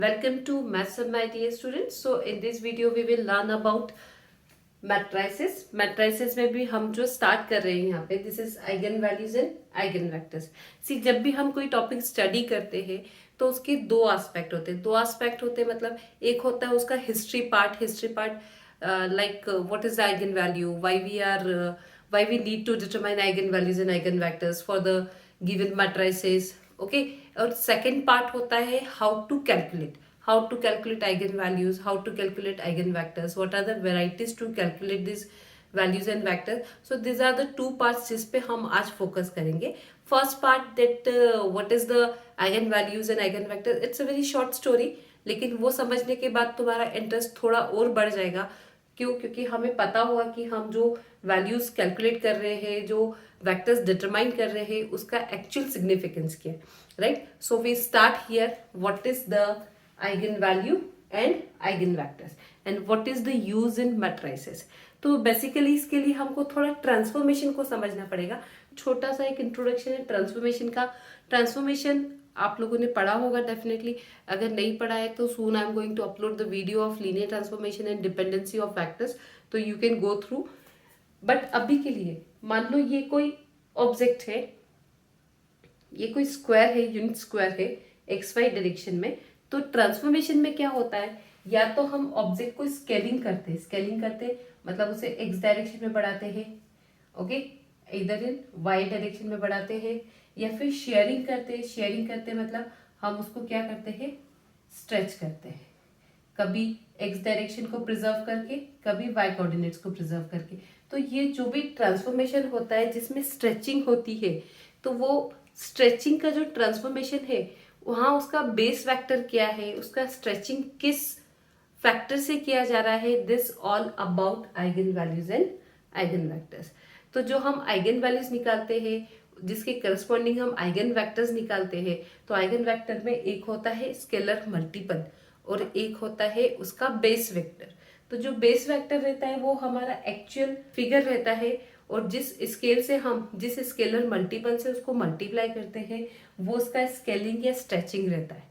Welcome to Maths of my dear students. So in this video we will learn about matrices. Matrices में भी हम जो start कर रहे हैं यहाँ पे this is eigen values and eigen vectors. See जब भी हम कोई topic study करते हैं तो उसके दो aspect होते हैं. दो aspect होते हैं मतलब एक होता है उसका history part like what is the eigen value, why we need to determine eigen values and eigen vectors for the given matrices. Okay, और second part होता है how to calculate eigen values, how to calculate eigen vectors, what are the varieties to calculate these values and vectors. So these are the two parts जिस पे हम आज focus करेंगे. First part that what is the eigen values and eigen vectors, it's a very short story, लेकिन वो समझने के बाद तुम्हारा इंटरेस्ट थोड़ा और बढ़ जाएगा. क्यों? क्योंकि हमें पता होगा कि हम जो वैल्यूज कैलकुलेट कर रहे हैं, जो वेक्टर्स डिटरमाइन कर रहे हैं, उसका एक्चुअल सिग्निफिकेंस क्या है, right? So we start here. What is the eigen value and eigen vectors and what is the use in matrices. तो बेसिकली इसके लिए हमको थोड़ा ट्रांसफॉर्मेशन को समझना पड़ेगा. छोटा सा एक इंट्रोडक्शन है ट्रांसफॉर्मेशन का. ट्रांसफॉर्मेशन आप लोगों ने पढ़ा होगा डेफिनेटली. अगर नहीं पढ़ा है तो soon I am going to upload the video of linear transformation and dependency of factors, तो you can go through. But अभी के लिए मान लो ये कोई ऑब्जेक्ट है, ये कोई स्क्वायर है, यूनिट स्क्वायर है एक्स वाई डायरेक्शन में. तो ट्रांसफॉर्मेशन में क्या होता है, या तो हम ऑब्जेक्ट को स्केलिंग करते मतलब उसे एक्स डायरेक्शन में बढ़ाते हैं, ओके, इधर इन वाई डायरेक्शन में बढ़ाते हैं, या फिर शेयरिंग करते मतलब हम उसको क्या करते हैं, स्ट्रेच करते हैं. कभी एक्स डायरेक्शन को प्रिजर्व करके, कभी वाई कोऑर्डिनेट्स को प्रिजर्व करके. तो ये जो भी ट्रांसफॉर्मेशन होता है जिसमें स्ट्रेचिंग होती है, तो वो स्ट्रेचिंग का जो ट्रांसफॉर्मेशन है वहाँ उसका बेस वेक्टर क्या है, उसका स्ट्रेचिंग किस फैक्टर से किया जा रहा है, this all about eigen values and eigen vectors. तो जो हम आइगन वैल्यूज निकालते हैं जिसके करस्पॉन्डिंग हम आइगन वेक्टर्स निकालते हैं, तो आइगन वेक्टर में एक होता है स्केलर मल्टीपल और एक होता है उसका बेस वेक्टर. तो जो बेस वेक्टर रहता है वो हमारा एक्चुअल फिगर रहता है, और जिस स्केल से हम जिस स्केलर मल्टीपल से उसको मल्टीप्लाई करते हैं वो उसका स्केलिंग या स्ट्रेचिंग रहता है.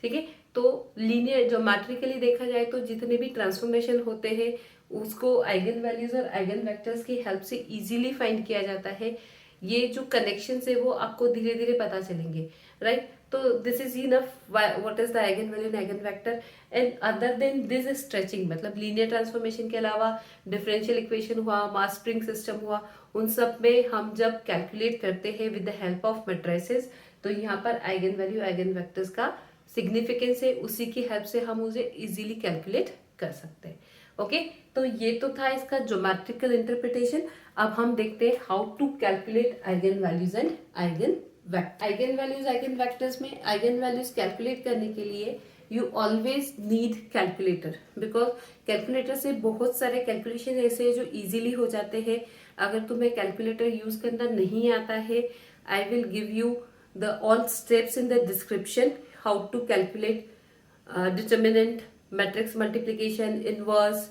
ठीक है. तो लीनियर जो मैट्रिकली देखा जाए तो जितने भी ट्रांसफॉर्मेशन होते हैं उसको आइगन वैल्यूज और आइगन वेक्टर्स की हेल्प से इजीली फाइंड किया जाता है. ये जो कनेक्शन है वो आपको धीरे धीरे पता चलेंगे, राइट? तो this is enough what is the eigen value and eigen vector. And other than this stretching मतलब लीनियर ट्रांसफॉर्मेशन के अलावा डिफरेंशियल इक्वेशन हुआ, मास स्प्रिंग सिस्टम हुआ, उन सब में हम जब कैलकुलेट करते हैं with the help of matrices, तो यहाँ पर आइगन वैल्यू आइगन वेक्टर्स का सिग्निफिकेंस है, उसी की हेल्प से हम उसे इजीली कैलकुलेट कर सकते हैं. ओके, तो ये तो था इसका ज्योमेट्रिकल इंटरप्रिटेशन. अब हम देखते हैं how to calculate eigen values and eigen vector. Eigen values eigen vectors में आइगन वैल्यूज कैलकुलेट करने के लिए you always need calculator, because calculator से बहुत सारे कैलकुलेशन ऐसे हैं जो इजीली हो जाते हैं. अगर तुम्हें कैलकुलेटर यूज करना नहीं आता है, I will give you the all steps in the description how to calculate determinant, matrix multiplication, inverse,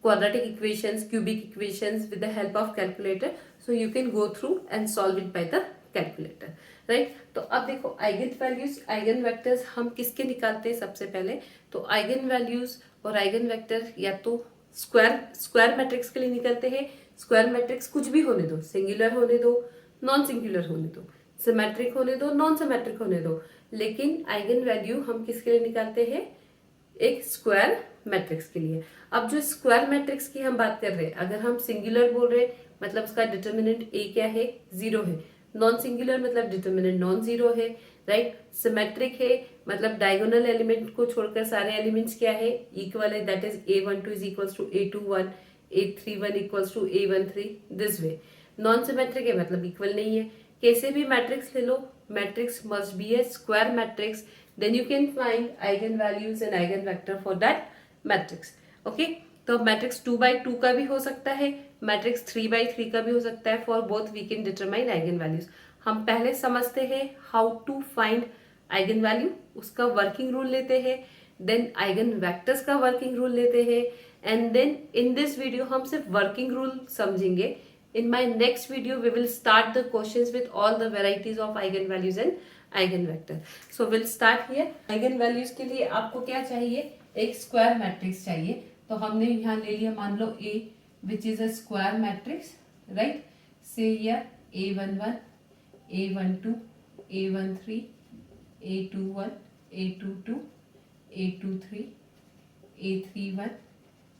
quadratic equations, cubic equations with the help of calculator. So you can go through and solve it by the calculator, right? तो अब देखो eigen values eigen vectors हम किसके निकालते हैं. सबसे पहले तो आइगन वैल्यूज और आइगन वेक्टर या तो स्क्वायर मैट्रिक्स के लिए निकलते हैं. स्क्वायर मैट्रिक्स कुछ भी होने दो, सिंगुलर होने दो, नॉन सिंगुलर होने दो, सिमेट्रिक होने दो, नॉन सिमेट्रिक होने दो, लेकिन आइगन वैल्यू हम किसके लिए निकालते हैं, एक स्क्वायर मैट्रिक्स के लिए. अब जो स्क्वायर मैट्रिक्स की हम बात कर रहे हैं, अगर हम सिंगुलर बोल रहे हैं मतलब उसका डिटर्मिनेंट ए क्या है, 0 है. नॉन सिंगुलर मतलब डिटर्मिनेंट नॉन जीरो है, राइट? सिमेट्रिक है मतलब डायगोनल एलिमेंट को छोड़कर सारे एलिमेंट्स क्या है, इक्वल है. That is a12 is equals to a21, a31 equals to a13, this way. Non symmetric है मतलब इक्वल नहीं है. कैसे भी मैट्रिक्स ले लो, matrix must be a square matrix, then you can find eigen values and eigen vector for that matrix. Okay, तो matrix 2x2 का भी हो सकता है, मैट्रिक्स 3x3 का भी हो सकता है. For both we can determine eigen values. हम पहले समझते हैं how to find eigen value, उसका वर्किंग रूल लेते हैं, देन आइगन वेक्टर्स का वर्किंग रूल लेते हैं, and then in this video हम सिर्फ वर्किंग रूल समझेंगे. In my next video we will start the questions with all the varieties of eigen values and eigen vector. So will start here. Eigen values के लिए आपको क्या चाहिए, एक square matrix चाहिए. तो हमने यहाँ ले लिया, मान लो A which is a square matrix, right. Say here A11, A12, A13, A21, A22, A23, A31,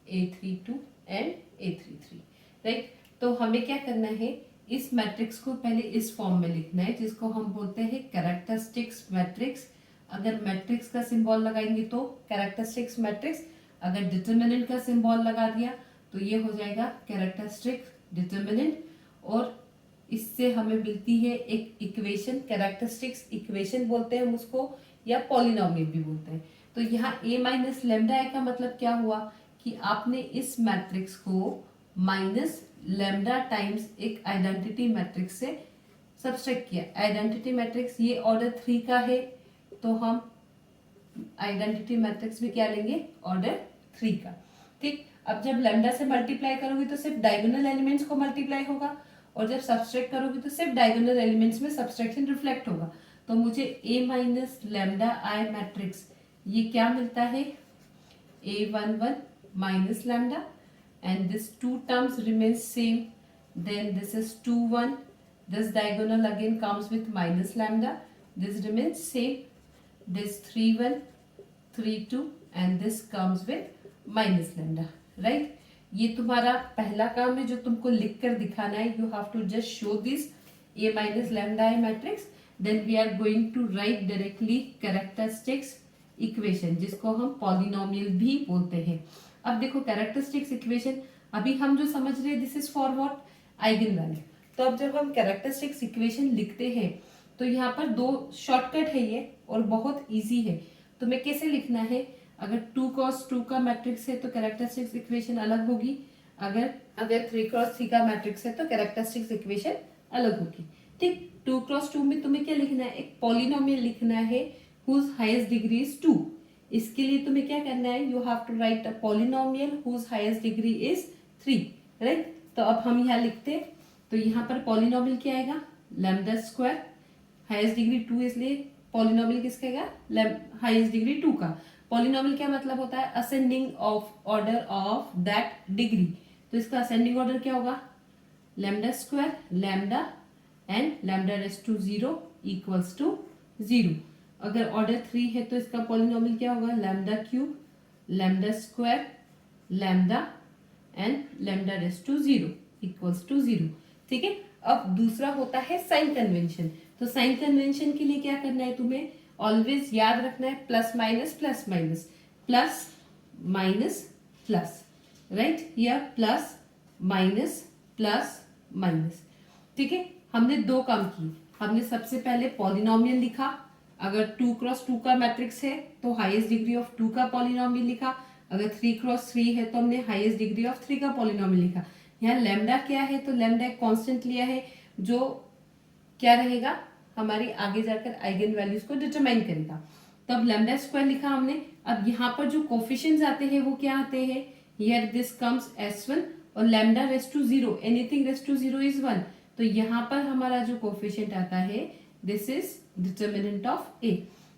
A32 and A33, right. तो हमें क्या करना है, इस मैट्रिक्स को पहले इस फॉर्म में लिखना है जिसको हम बोलते हैं कैरेक्टरिस्टिक्स मैट्रिक्स. अगर मैट्रिक्स का सिंबल लगाएंगे तो कैरेक्टरिस्टिक्स मैट्रिक्स, अगर डिटरमिनेंट का सिंबल लगा दिया तो ये हो जाएगा कैरेक्टरिस्टिक डिटरमिनेंट. और इससे हमें मिलती है एक इक्वेशन, कैरेक्टरिस्टिक्स इक्वेशन बोलते हैं हम उसको, या पॉलिनोमियल भी बोलते हैं. तो यहाँ A माइनस लेमडा का मतलब क्या हुआ कि आपने इस मैट्रिक्स को माइनस लेमडा टाइम्स एक आइडेंटिटी मैट्रिक्स से सब्सट्रैक्ट किया. आइडेंटिटी मैट्रिक्स ये ऑर्डर 3 का है, तो हम आइडेंटिटी मैट्रिक्स भी क्या लेंगे, ऑर्डर 3 का. ठीक. अब जब लेमडा से मल्टीप्लाई करोगे तो सिर्फ डायगोनल एलिमेंट्स को मल्टीप्लाई होगा, और जब सब्सट्रैक्ट करोगे तो सिर्फ डायगोनल एलिमेंट्स में सब्सट्रैक्शन रिफ्लेक्ट होगा. तो मुझे A minus lambda I matrix ये क्या मिलता है, A11 minus lambda, and this two terms remains same. Then this is 2 1, this diagonal again comes with minus lambda, this remains same. This 3 1, 3 2 and this comes with minus lambda, right. ये तुम्हारा पहला काम है जो तुमको लिख कर दिखाना है. You have to just show this A minus lambda I matrix. Then we are going to write directly characteristics equation जिसको हम पॉलिनोमियल भी बोलते हैं. अब देखो कैरेक्टरिस्टिक्स इक्वेशन अभी हम जो समझ रहे हैं this is for what, eigen value. तो अब जब हम कैरेक्टरिस्टिक्स इक्वेशन लिखते हैं तो यहाँ पर 2 शॉर्टकट है ये, और बहुत इजी है. तुम्हें कैसे लिखना है, अगर 2 क्रॉस 2 का मैट्रिक्स है तो कैरेक्टरिस्टिक्स इक्वेशन अलग होगी, अगर 3 क्रॉस 3 का मैट्रिक्स है तो कैरेक्टरिस्टिक्स इक्वेशन अलग होगी. ठीक. 2 क्रॉस 2 में तुम्हें क्या लिखना है, एक पॉलिनोमियल लिखना है whose highest degree is 2. इसके लिए तुम्हें क्या करना है, you have to write a polynomial whose highest degree is 3, right. तो अब हम यहाँ लिखते, तो यहाँ पर पॉलिनोमियल क्या आएगा, लैम्डा स्क्वायर, हाईएस्ट डिग्री 2 इसलिए पॉलिनोमियल किसका आएगा, हाईएस्ट डिग्री 2 का. पॉलिनोमियल क्या मतलब होता है, ascending of order of that degree. तो इसका असेंडिंग ऑर्डर क्या होगा, lambda square lambda and lambda raise to 0 equals to 0. अगर ऑर्डर 3 है तो इसका पॉलिनोमियल क्या होगा, lambda cube lambda square lambda and lambda raise to 0 equals to 0. ठीक है. अब दूसरा होता है साइन कन्वेंशन. तो साइन कन्वेंशन के लिए क्या करना है, तुम्हें ऑलवेज याद रखना है plus minus plus minus plus minus plus, right. या प्लस माइनस प्लस माइनस. ठीक है. हमने 2 काम किए. हमने सबसे पहले पॉलिनोमियल लिखा, अगर 2 क्रॉस 2 का मैट्रिक्स है तो हाईएस्ट डिग्री ऑफ 2 का पॉलिनोमियल लिखा, अगर 3 क्रॉस 3 है तो हमने हाईएस्ट डिग्री ऑफ 3 का पॉलिनोमियल लिखा. यहाँ लैम्डा क्या है, तो लैम्डा एक कांस्टेंट लिया है जो क्या रहेगा, हमारी आगे जाकर आइगन वैल्यूज को डिटरमाइन करेगा. तब लैम्डा स्क्वायर लिखा हमने. अब यहाँ पर जो कोफिशिएंट्स आते हैं वो क्या आते हैं, हियर दिस कम्स S1 और lambda raise to 0, anything raise to 0 is 1. तो यहाँ पर हमारा जो कोफिशिएंट आता है this is determinant of A.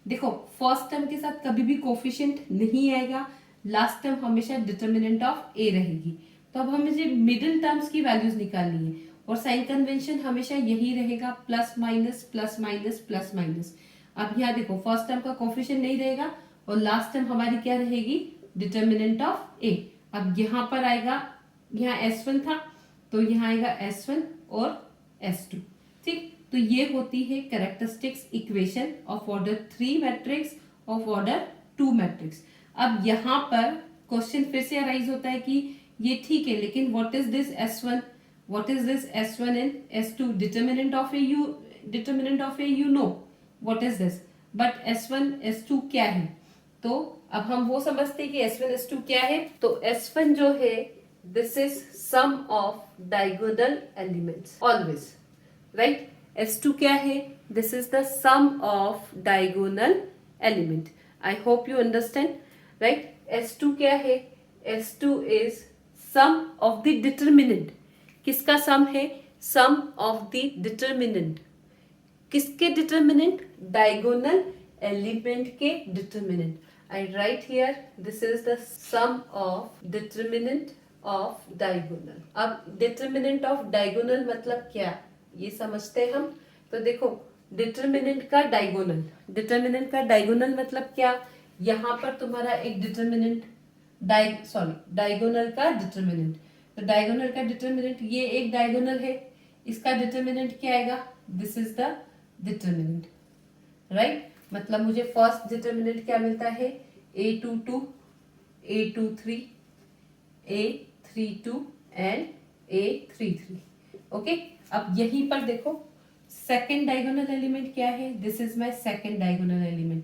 देखो फर्स्ट टर्म के साथ कभी भी कोफिशिएंट नहीं आएगा, लास्ट टर्म हमेशा डिटरमिनेंट ऑफ ए रहेगी. तो अब हमें जो मिडिल टर्म्स की वैल्यूज निकालनी है, और साइन कन्वेंशन हमेशा यही रहेगा plus minus plus minus plus minus. अब यहाँ देखो फर्स्ट टर्म का कोफिशिएंट नहीं रहेगा और लास्ट टर्म हमारी क्या रहेगी, डिटरमिनेंट ऑफ ए. अब यहाँ पर आएगा, यहाँ S1 था तो यहाँ आएगा S1 और S2. ठीक. तो ये होती है characteristics equation of order 3 matrix of order 2 matrix. अब यहाँ पर क्वेश्चन फिर से अराइज होता है कि ये ठीक है, लेकिन what is this S1, what is this S1 and S2, determinant of A you know what is this, but S1 S2 क्या है. तो अब हम वो समझते हैं कि S1 S2 क्या है. तो S1 जो है this is sum of diagonal elements always, right. S2 क्या है, this is the sum of diagonal element. I hope you understand, right. S2 क्या है, S2 is sum of the determinant. किसका सम है, सम ऑफ द डिटरमिनेंट. किसके determinant? Diagonal element के determinant. I write here this is the sum of determinant of diagonal. अब determinant of diagonal मतलब क्या, ये समझते हैं हम. तो देखो डिटर्मिनेंट का डायगोनल, डिटर्मिनेंट का डायगोनल मतलब क्या, यहाँ पर तुम्हारा एक डिटर्मिनेंट डायगोनल का डिटर्मिनेंट. तो डायगोनल का डिटर्मिनेंट, ये एक डायगोनल है, इसका डिटर्मिनेंट क्या आएगा? This is the determinant, right. मतलब मुझे फर्स्ट डिटर्मिनेंट क्या मिलता है? A22, A23, A32 and A33. Okay. अब यहीं पर देखो सेकेंड डायगोनल एलिमेंट क्या है? This is my second diagonal element.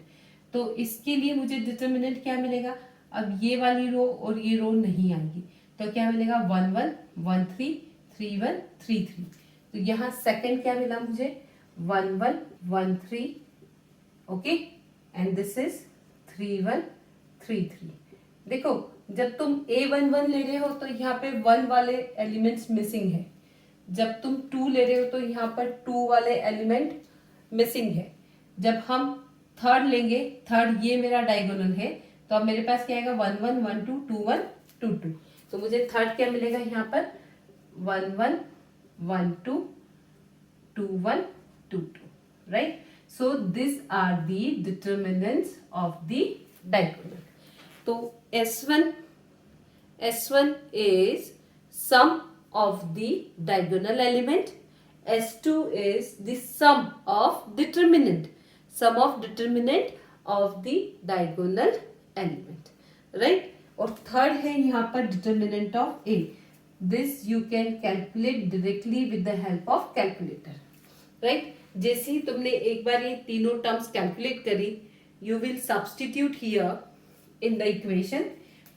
तो इसके लिए मुझे डिटर्मिनेंट क्या मिलेगा? अब ये वाली रो और ये रो नहीं आएगी, तो क्या मिलेगा? 1 1 1 3 3 1 3 3. तो यहाँ सेकेंड क्या मिला मुझे? 1 1 1 3. ओके. And this is 3 1 3 3. देखो जब तुम A11 ले रहे हो तो यहाँ पे 1 वाले एलिमेंट्स मिसिंग है. जब तुम 2 ले रहे हो तो यहाँ पर 2 वाले एलिमेंट मिसिंग है. जब हम थर्ड लेंगे, थर्ड ये मेरा डायगोनल है, तो अब मेरे पास क्या आएगा? 1 1 1 2 2 1 2 2. तो मुझे थर्ड क्या मिलेगा यहाँ पर? 1 1 1 2 2 1 2 2. Right. So this are the determinants of the diagonal. तो S1 is sum of the diagonal element. S2 is the sum of determinant of the diagonal element, right. और थर्ड है यहाँ पर determinant of A. This you can calculate directly with the help of calculator, right. जैसे ही तुमने एक बार ये तीनों terms calculate करी, you will substitute here in the equation.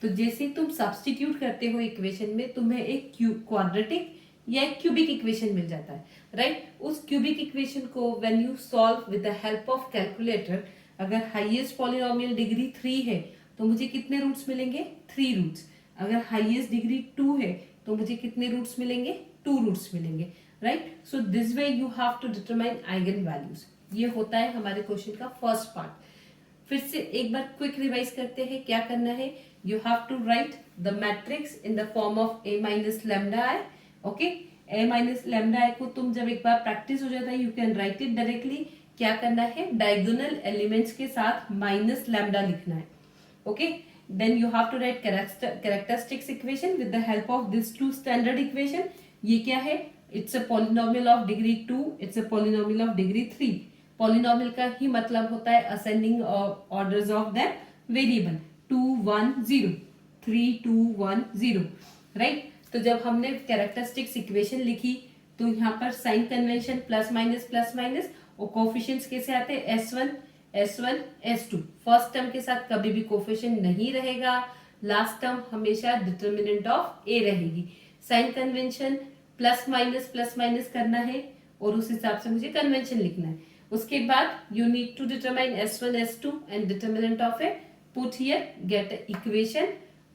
तो जैसे तुम सब्स्टिट्यूट करते हो इक्वेशन में, तुम्हें एक क्वाड्रेटिक या एक क्यूबिक इक्वेशन मिल जाता है, राइट. उस क्यूबिक इक्वेशन को when you solve with the help of calculator, अगर हाईएस्ट पॉलिनोमियल डिग्री 3 है तो मुझे कितने रूट्स मिलेंगे? 3 रूट्स. अगर हाईएस्ट डिग्री 2 है तो मुझे कितने रूट्स मिलेंगे? 2 रूट्स मिलेंगे, right. So this way you have to determine eigen values. ये होता है हमारे क्वेश्चन का फर्स्ट पार्ट. फिर से एक बार क्विक रिवाइज करते हैं. क्या करना है? You have to write the matrix in the form of A minus lambda I. Okay, A minus lambda I को तुम जब एक बार प्रैक्टिस हो जाता है, you can write it directly. क्या करना है? डायगोनल एलिमेंट्स के साथ माइनस लैम्डा लिखना है. Okay, then you have to write characteristics equation with the help of this two standard equation. ये क्या है? It's a polynomial of degree 2. It's a polynomial of degree 3. Polynomial का ही मतलब होता है ascending orders of that variable. 2 1 0 3 2 1 0, right. तो जब हमने कैरेक्टरिस्टिक्स इक्वेशन लिखी तो यहाँ पर साइन कन्वेंशन प्लस माइनस और कोफिशिएंट्स कैसे आते हैं? S1 S2. फर्स्ट टर्म के साथ कभी भी कोफिशिएंट नहीं रहेगा, लास्ट टर्म हमेशा डिटर्मिनेंट ऑफ A रहेगी. साइन कन्वेंशन प्लस माइनस करना है और उस हिसाब से मुझे कन्वेंशन लिखना है. उसके बाद you need to determine S1 S2 and determinant of A. Put here, get the equation,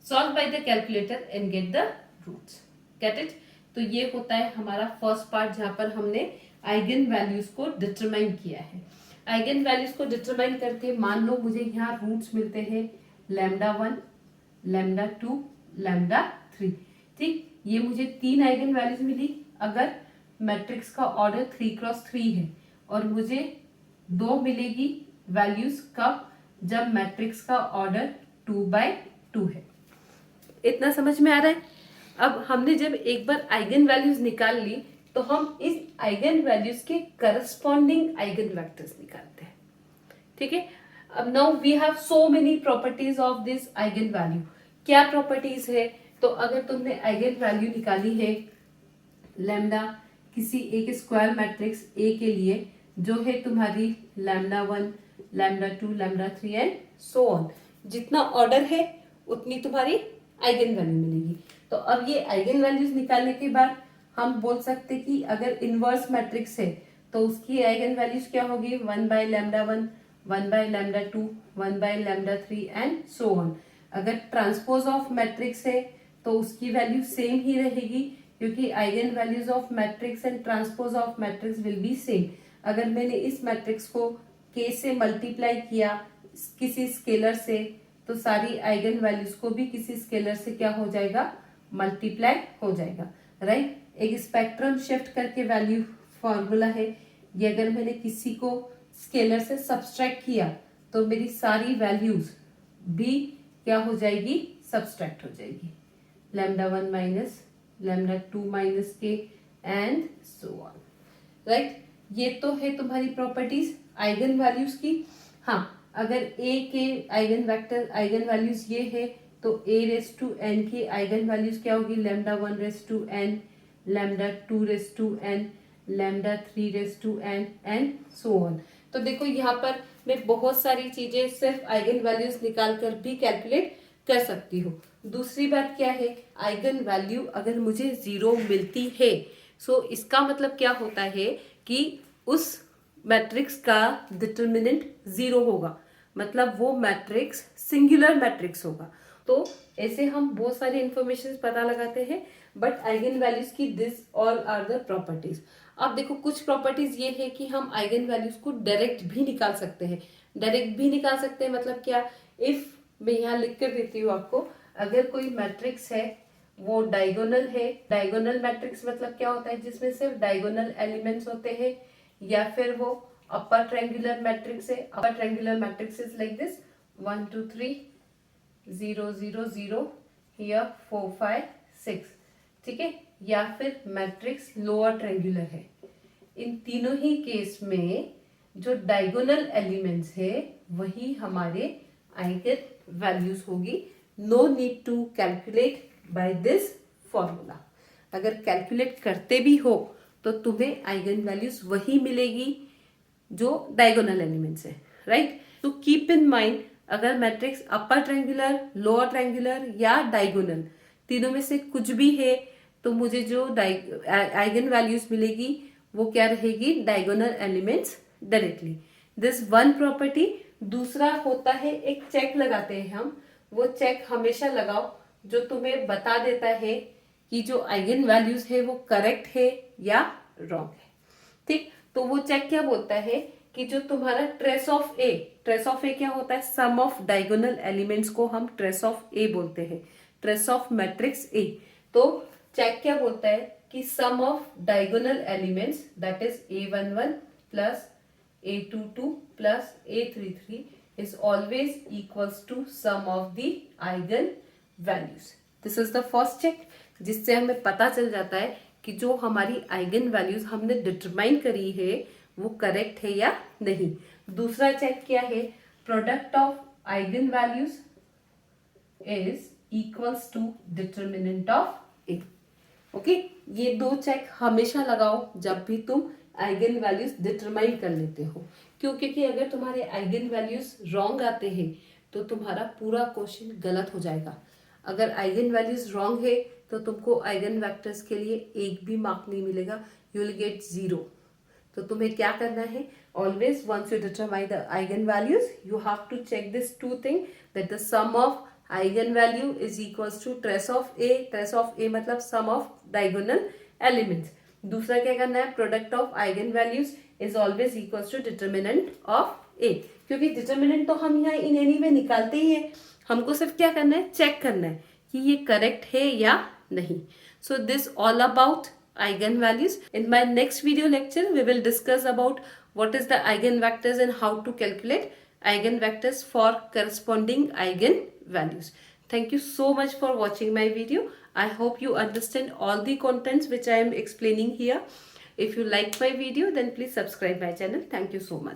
solve by the calculator and get the roots. Get it? तो ये होता है हमारा फर्स्ट पार्ट जहां पर हमने आइगन वैल्यूज को डिटरमाइन किया है. आइगन वैल्यूज को डिटरमाइन करके मान लो मुझे यहाँ रूट्स मिलते हैं λ1, λ2, λ3. ठीक, ये मुझे 3 आइगन वैल्यूज मिली अगर मैट्रिक्स का ऑर्डर 3x3 है, और मुझे 2 मिलेगी वैल्यूज कब? जब मैट्रिक्स का ऑर्डर 2/2 है. इतना समझ में आ रहा है? अब हमने जब एक बार आइगन वैल्यूज निकाल ली तो हम इस आइगन वैल्यूज के करस्पॉन्डिंग आइगन वेक्टर्स निकालते हैं. ठीक है. अब now we have so many properties of this eigen value. क्या प्रॉपर्टीज है? तो अगर तुमने आइगन वैल्यू निकाली है लैम्डा किसी एक स्क्वायर मैट्रिक्स A के लिए, जो है तुम्हारी λ1 λ2 λ3 एंड सो ऑन, जितना ऑर्डर है उतनी तुम्हारी आइगन वैल्यू मिलेगी. तो अब ये आइगन वैल्यूज निकालने के बाद हम बोल सकते कि अगर इनवर्स मैट्रिक्स है तो उसकी आइगन वैल्यूज क्या होगी? 1/λ1 1/λ2 1/λ3 एंड सो ऑन. अगर ट्रांसपोज ऑफ मैट्रिक्स है तो उसकी वैल्यू सेम ही रहेगी, क्योंकि eigen values of matrix and transpose of matrix will be same. अगर मैंने इस मैट्रिक्स को k से मल्टीप्लाई किया किसी स्केलर से, तो सारी आइगन वैल्यूज को भी किसी स्केलर से क्या हो जाएगा, मल्टीप्लाई हो जाएगा, राइट। एक स्पेक्ट्रम शिफ्ट करके वैल्यू फॉर्मूला है ये। अगर मैंने किसी को स्केलर से सब्सट्रैक्ट किया तो मेरी सारी वैल्यूज भी क्या हो जाएगी, सब्सट्रैक्ट हो जाएगी। λ1 माइनस λ2 माइनस के एंड सो ऑन, राइट। ये तो है तुम्हारी प्रॉपर्टीज आइगन वैल्यूज की। हाँ, अगर a के आइगन वेक्टर आइगन वैल्यूज ये है तो a⁻n की आइगन वैल्यूज क्या होगी, λ1⁻n, λ2⁻n, λ3⁻n and so on. तो देखो यहाँ पर मैं बहुत सारी चीजें सिर्फ आइगन वैल्यूज निकाल कर भी कैलकुलेट कर सकती हूँ। दूसरी बात क्या है, आइगन वैल्यू अगर मुझे 0 मिलती है, सो इसका मतलब क्या होता है कि उस मैट्रिक्स का डिटर्मिनेंट 0 होगा, मतलब वो मैट्रिक्स सिंगुलर मैट्रिक्स होगा। तो ऐसे हम बहुत सारी इंफॉर्मेशन पता लगाते हैं, बट आइगन वैल्यूज की this all are the properties. अब देखो कुछ प्रॉपर्टीज ये है कि हम आइगन वैल्यूज को डायरेक्ट भी निकाल सकते हैं। डायरेक्ट भी निकाल सकते हैं मतलब क्या, इफ मैं यहाँ लिख कर देती हूँ आपको, अगर कोई मैट्रिक्स है वो डायगोनल है, डायगोनल मैट्रिक्स मतलब क्या होता है, जिसमें सिर्फ डायगोनल एलिमेंट्स होते हैं, या फिर वो अपर ट्रायंगुलर मैट्रिक्स है। Upper triangular matrix is like this 1 2 3 0 0 0 here 4 5 6, ठीक है। या फिर मैट्रिक्स लोअर ट्रायंगुलर है। इन तीनों ही केस में जो डायगोनल एलिमेंट्स है वही हमारे आइगन वैल्यूज होगी। No need to calculate by this formula. अगर कैलकुलेट करते भी हो तो तुम्हें आइगन वैल्यूज वही मिलेगी जो डायगोनल एलिमेंट्स है, राइट। तो कीप इन माइंड, अगर matrix upper triangular, lower triangular या डायगोनल तीनों में से कुछ भी है, तो मुझे जो आइगन वैल्यूज मिलेगी वो क्या रहेगी, diagonal elements directly. This one property. दूसरा होता है एक चेक लगाते हैं हम, वो चेक हमेशा लगाओ जो तुम्हें बता देता है कि जो आइगन वैल्यूज है वो करेक्ट है या रॉन्ग है, ठीक। तो वो चेक क्या बोलता है कि जो तुम्हारा ट्रेस ऑफ ए क्या होता है, सम ऑफ डायगोनल एलिमेंट्स को हम ट्रेस ऑफ ए बोलते हैं, ट्रेस ऑफ मैट्रिक्स ए। तो चेक क्या बोलता है कि sum of diagonal elements that is a11 plus a22 plus a33 is always equals to sum of the eigen values. This is the first check, जिससे हमें पता चल जाता है कि जो हमारी आइगन वैल्यूज हमने डिटरमाइन करी है वो करेक्ट है या नहीं। दूसरा चेक क्या है, product of eigen values is equals to determinant of A. Okay, ये दो चेक हमेशा लगाओ जब भी तुम आइगन वैल्यूज डिटरमाइन कर लेते हो। क्यों? क्योंकि अगर तुम्हारे आइगन वैल्यूज रॉन्ग आते हैं तो तुम्हारा पूरा क्वेश्चन गलत हो जाएगा। अगर आइगन वैल्यूज रॉन्ग है तो तुमको आइगन वेक्टर्स के लिए एक भी मार्क नहीं मिलेगा, यू विल गेट 0। तो तुम्हें क्या करना है, always once you determine the eigen values you have to check this two thing that the sum of eigen value is equals to trace of A. Trace of A मतलब sum of diagonal elements. दूसरा क्या करना है, product of eigen values is always equals to determinant of A. क्योंकि determinant तो हम यहाँ in any way निकालते ही है, हमको सिर्फ क्या करना है, चेक करना है कि ये करेक्ट है या नहीं। So this all about eigen values. In my next video lecture we will discuss about what is the eigen vectors and how to calculate eigen vectors for corresponding eigen values. Thank you so much for watching my video. I hope you understand all the contents which I am explaining here. If you like my video then please subscribe my channel. Thank you so much.